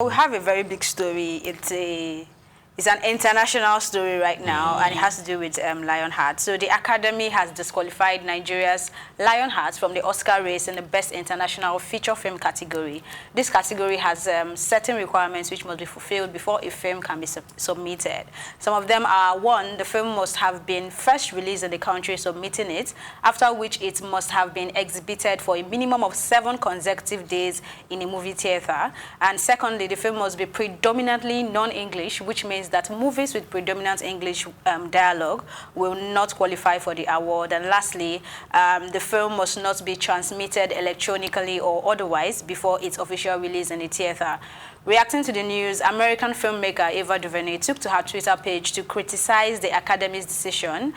We have a very big story. It's an international story right now, and it has to do with LionHeart. So the Academy has disqualified Nigeria's LionHeart from the Oscar race in the Best International Feature Film category. This category has certain requirements which must be fulfilled before a film can be submitted. Some of them are: 1, the film must have been first released in the country submitting it, after which it must have been exhibited for a minimum of 7 consecutive days in a movie theater. And secondly, the film must be predominantly non-English, which means that movies with predominant English dialogue will not qualify for the award. And lastly, the film must not be transmitted electronically or otherwise before its official release in the theater. Reacting to the news, American filmmaker Ava DuVernay took to her Twitter page to criticize the Academy's decision.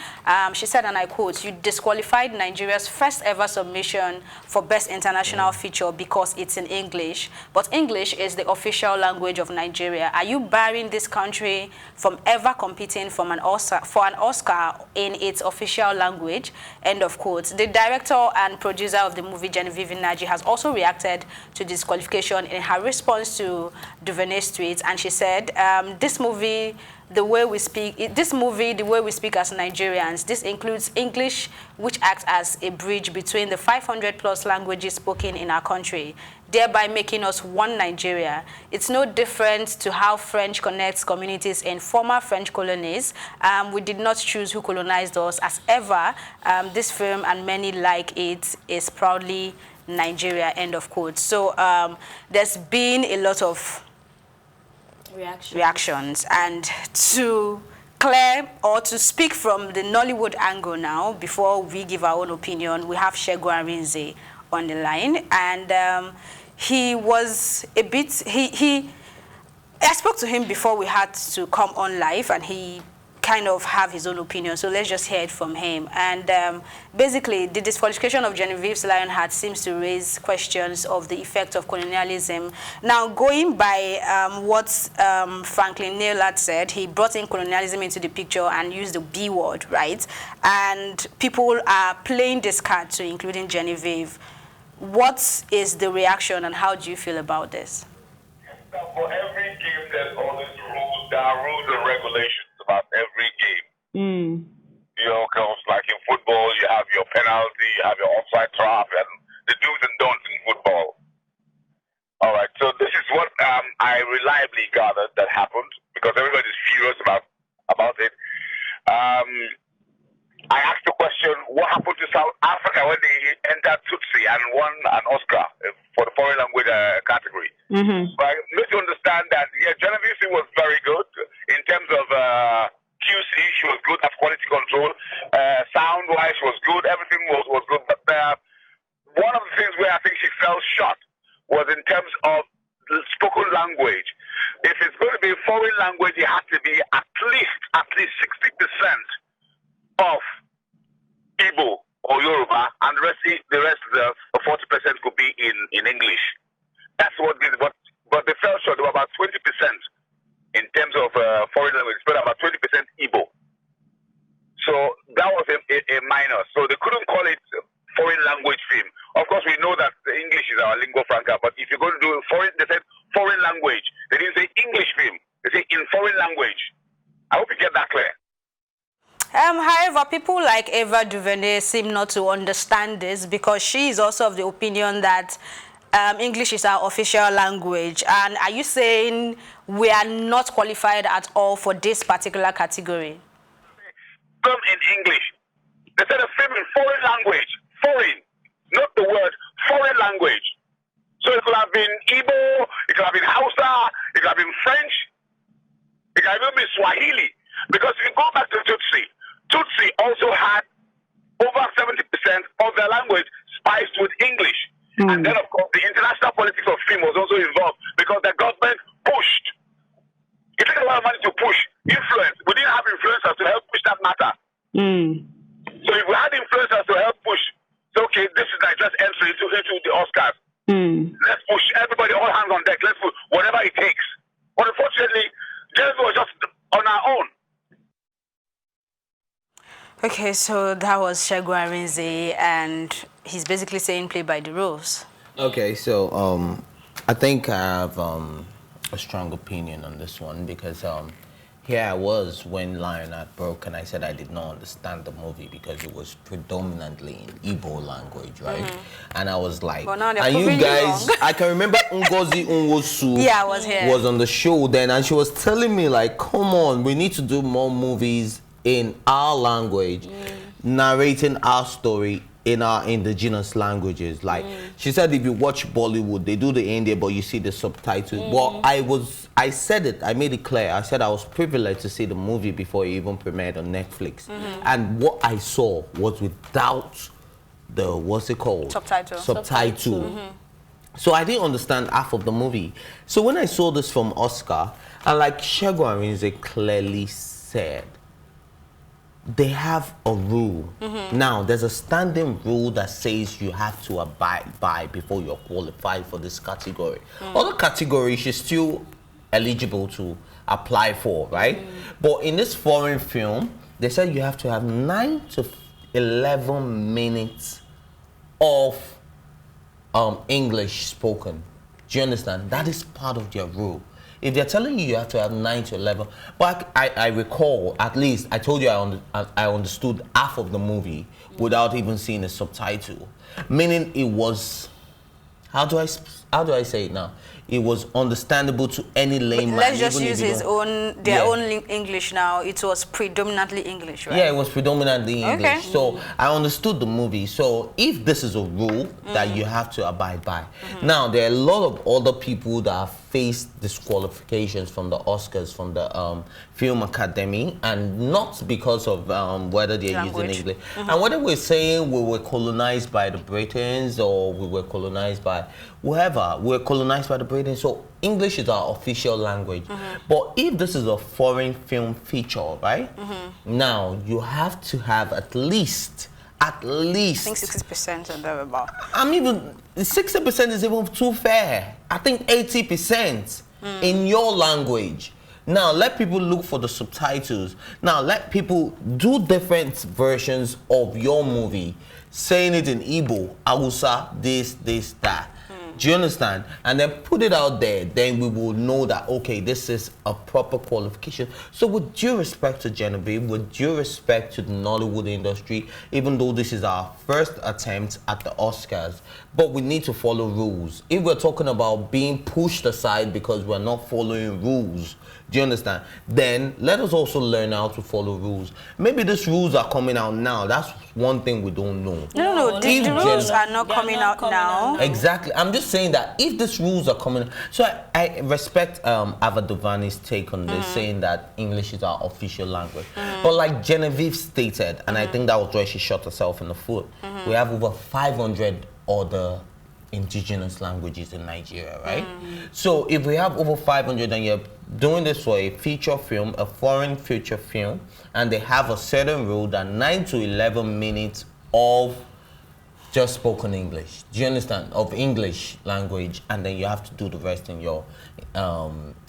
She said, and I quote, "You disqualified Nigeria's first ever submission for Best International Feature because it's in English. But English is the official language of Nigeria. Are you barring this country from ever competing for an Oscar in its official language?" End of quote. The director and producer of the movie, Genevieve Nnaji, has also reacted to disqualification in her response to DuVernay's tweet, and she said, the movie, the way we speak as Nigerians, this includes English, which acts as a bridge between the 500+ languages spoken in our country, thereby making us one Nigeria. It's no different to how French connects communities in former French colonies. We did not choose who colonized us. As ever, this film and many like it is proudly Nigeria, end of quote. So there's been a lot of reactions. And to clear or to speak from the Nollywood angle now, before we give our own opinion, we have Segun Arinze on the line. And he was a bit, I spoke to him before we had to come on live, and he kind of have his own opinion, so let's just hear it from him. And basically, the disqualification of Genevieve's LionHeart seems to raise questions of the effect of colonialism. Now, going by what Franklin Naylor said, he brought in colonialism into the picture and used the B word, right? And people are playing this card too, including Genevieve. What is the reaction, and how do you feel about this? For every game, there's always rules. There are rules and regulations about every game. You know, because like in football, you have your penalty, you have your offside trap, and the do's and don'ts in football. All right, so this is what I reliably gathered that happened, because everybody's furious about it. I asked the question, what happened to South Africa when they entered Tutsi and won an Oscar for the foreign language category? But you need to understand that, yeah, Genevieve was very good in terms of QC. She was good at quality control. Sound-wise, she was good. Everything was good. But one of the things where I think she fell short was in terms of the spoken language. If it's going to be a foreign language, it has to be at least 60% of Igbo or Yoruba, and the rest, the 40% could be in English. That's what did. But they fell short. They were about 20% in terms of foreign language, but about 20% Igbo. So that was a minus. So they couldn't call it foreign language film. Of course, we know that the English is our lingua franca, but if you're going to do foreign, they said foreign language. They didn't say English film. They say in foreign language. I hope you get that clear. However, people like Ava DuVernay seem not to understand this, because she is also of the opinion that English is our official language. And are you saying we are not qualified at all for this particular category? Film in English. They said a film in foreign language. Foreign. Not the word. Foreign language. So it could have been Igbo, it could have been Hausa, it could have been French, it could have even been Swahili. Because if you go back to Tutsi, Tutsi also had over 70% of their language spiced with English. And then, of course, the international politics of film was also involved, because the government pushed. It took a lot of money to push. Influence. We didn't have influencers to help push that matter. So if we had influencers to help push, so okay, this is Nigeria's entry into the Oscars. Let's push everybody, all hands on deck. Let's put whatever it takes. But unfortunately, Genevieve was just on our own. Okay, so that was Segun Arinze, and he's basically saying play by the rules. Okay, so I think I have a strong opinion on this one because here I was when LionHeart broke and I said I did not understand the movie because it was predominantly in Igbo language, right? And I was like, and you guys, I can remember Ngozi Nwosu was on the show then and she was telling me like, come on, we need to do more movies in our language, narrating our story in our indigenous languages. Like she said, if you watch Bollywood, they do the India, but you see the subtitles. Well, I said it, I made it clear. I said I was privileged to see the movie before it even premiered on Netflix. And what I saw was without the, what's it called? Subtitle. So I didn't understand half of the movie. So when I saw this from Oscar, and like Segun Arinze clearly said, they have a rule. Now, there's a standing rule that says you have to abide by before you're qualified for this category. Other categories you're still eligible to apply for, right? But in this foreign film, they said you have to have 9 to 11 minutes of English spoken. Do you understand? That is part of their rule. If they're telling you have to have 9 to 11, but I recall, at least, I told you I understood half of the movie without even seeing a subtitle. Meaning it was, how do I say it now? It was understandable to any layman. Let's just use their own English now. It was predominantly English, right? Yeah, it was predominantly English. So I understood the movie. So if this is a rule that you have to abide by. Now, there are a lot of other people that have faced disqualifications from the Oscars, from the Film Academy, and not because of whether they're using English. And whether we're saying we were colonized by the Britons or we were colonized by whoever, we're colonized by the Britons. So English is our official language. But if this is a foreign film feature, right? Now, you have to have at least I think 60% and thereabout. I'm even 60% is even too fair. I think 80% in your language. Now let people look for the subtitles. Now let people do different versions of your movie, saying it in Igbo, Hausa, this, that. Do you understand? And then put it out there, then we will know that, okay, this is a proper qualification. So with due respect to Genevieve, with due respect to the Nollywood industry, even though this is our first attempt at the Oscars, but we need to follow rules. If we're talking about being pushed aside because we're not following rules, do you understand? Then let us also learn how to follow rules. Maybe these rules are coming out now. That's one thing we don't know. No, the rules are not coming out now. Exactly. I'm just saying that if these rules are coming, so I respect Ava Duvani's take on this, saying that English is our official language. But like Genevieve stated, and I think that was where she shot herself in the foot, we have over 500 other indigenous languages in Nigeria, right? So if we have over 500 and you're doing this for a feature film, a foreign feature film, and they have a certain rule that 9 to 11 minutes of just spoken English, do you understand, of English language, and then you have to do the rest in your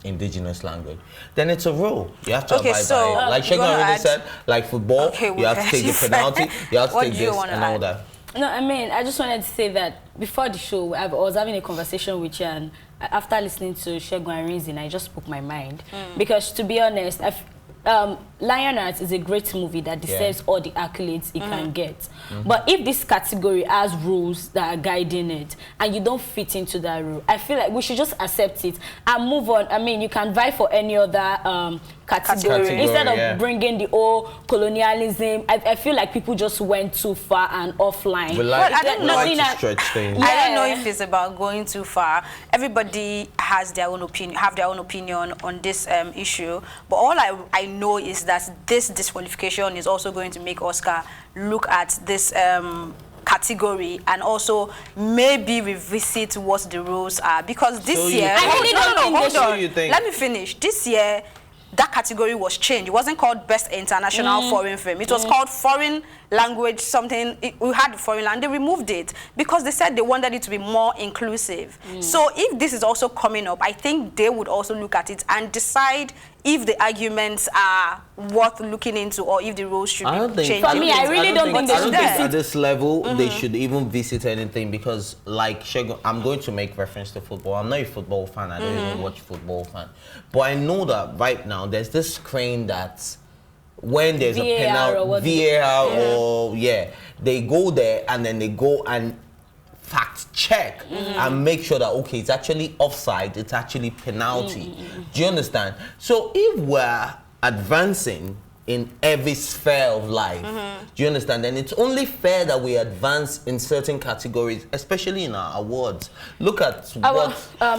indigenous language, then it's a rule. You have to abide by it. Like Segun already said, like football, you have to take the penalty, you have to take this and all that. No, I mean, I just wanted to say that before the show, I was having a conversation with you, and after listening to Segun Arinze, I just spoke my mind. Because to be honest, LionHeart is a great movie that deserves all the accolades it can get. But if this category has rules that are guiding it and you don't fit into that rule, I feel like we should just accept it and move on. I mean, you can vie for any other category instead of bringing the old colonialism. I feel like people just went too far and offline. I don't know if it's about going too far. Everybody has their own opinion, on this issue. But all I know is that this disqualification is also going to make Oscar look at this category and also maybe revisit what the rules are, because this year hold on, let me finish. This year that category was changed. It wasn't called Best International Foreign Film. It was called Foreign Language something. We had foreign language. They removed it because they said they wanted it to be more inclusive. So if this is also coming up, I think they would also look at it and decide if the arguments are worth looking into or if the rules should be changed. For me, I really don't think they should visit. At this level, they should even visit anything because, like, I'm going to make reference to football. I'm not a football fan. I don't even watch football fan. But I know that right now, there's this screen that when there's a penalty, VAR or, they go there and then they go and fact check and make sure that, okay, it's actually offside, it's actually penalty. Do you understand? So if we're advancing in every sphere of life, do you understand? And it's only fair that we advance in certain categories, especially in our awards. Look at what...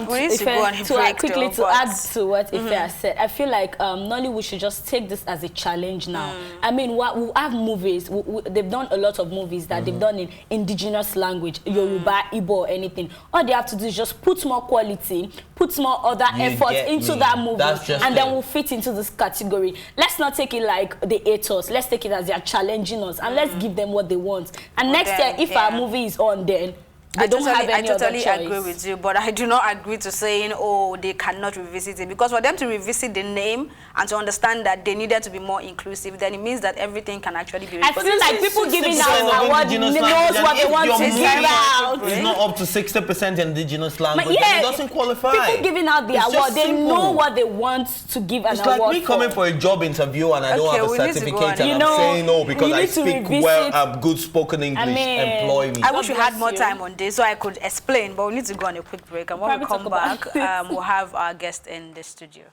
we need to go on a break quickly to add to what Ife has said. I feel like Nollywood should just take this as a challenge now. I mean, we have movies. They've done a lot of movies that they've done in indigenous language, Yoruba, Igbo, or anything. All they have to do is just put more quality, put more other effort into that movie, and then we'll fit into this category. Let's not take it like they hate us. Let's take it as they are challenging us, and let's give them what they want. And next year, if our movie is on, then they don't have any other choice. I totally agree with you, but I do not agree to saying, oh, they cannot revisit it. Because for them to revisit the name and to understand that they needed to be more inclusive, then it means that everything can actually be revisited. I feel like people giving out awards knows what they want to give out. It's not up to 60% indigenous language, then it doesn't qualify. People giving out the award, they know what they want to give an award for. It's like me coming for a job interview and I don't have a certificate and I'm saying no because I speak well, good spoken English, employ me. I wish we had more time on this so I could explain, but we need to go on a quick break. And when we come back, we'll have our guest in the studio.